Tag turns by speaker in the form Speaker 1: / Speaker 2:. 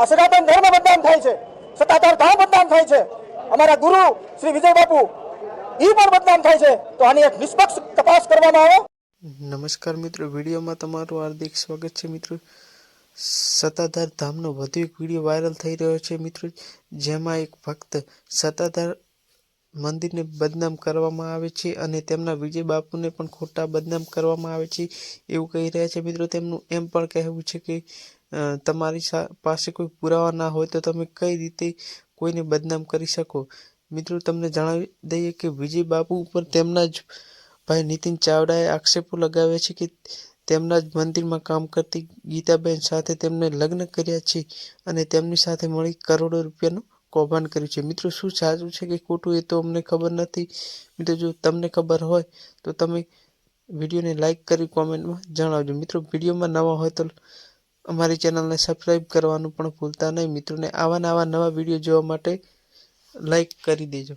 Speaker 1: આ સનાતન ધર્મ બદનામ થાય છે, સત્તાધાર ધામ બદનામ થાય છે, અમારા ગુરુ શ્રી વિજય બાપુ એ પણ બદનામ થાય છે. તો આની એક નિષ્પક્ષ તપાસ કરવામાં આવે.
Speaker 2: નમસ્કાર મિત્રો, વિડીયોમાં તમારું હાર્દિક સ્વાગત છે. મિત્રો, સત્તાધાર ધામનો વધુ એક વિડીયો વાયરલ થઈ રહ્યો છે. મિત્રો, જેમાં એક ભક્ત સત્તાધાર મંદિરને બદનામ કરવામાં આવે છે અને તેમના વિજય બાપુને પણ ખોટા બદનામ કરવામાં આવે છે એવું કહી રહ્યા છે. મિત્રો, તેમનું એમ પણ કહેવું છે કે તમારી પાસે કોઈ પુરાવા ના હોય તો તમે કઈ રીતે કોઈને બદનામ કરી શકો. મિત્રો, તમને જણાવી દઈએ કે વિજય બાપુ ઉપર તેમના જ ભાઈ નીતિન ચાવડાએ આક્ષેપો લગાવ્યા છે કે તેમના જ મંદિરમાં કામ કરતી ગીતાબેન સાથે તેમને લગ્ન કર્યા છે અને તેમની સાથે મળી કરોડો રૂપિયાનું કૌભાંડ કર્યું છે. મિત્રો, શું સાચું છે કે ખોટું એ તો અમને ખબર નથી. મિત્રો, જો તમને ખબર હોય તો તમે વિડીયોને લાઈક કરી કોમેન્ટમાં જણાવજો. મિત્રો, વિડીયોમાં નવા હોય તો અમારી ચેનલને સબસ્ક્રાઈબ કરવાનું પણ ભૂલતા નહીં. મિત્રોને આવા નવા વિડીયો જોવા માટે લાઈક કરી દેજો.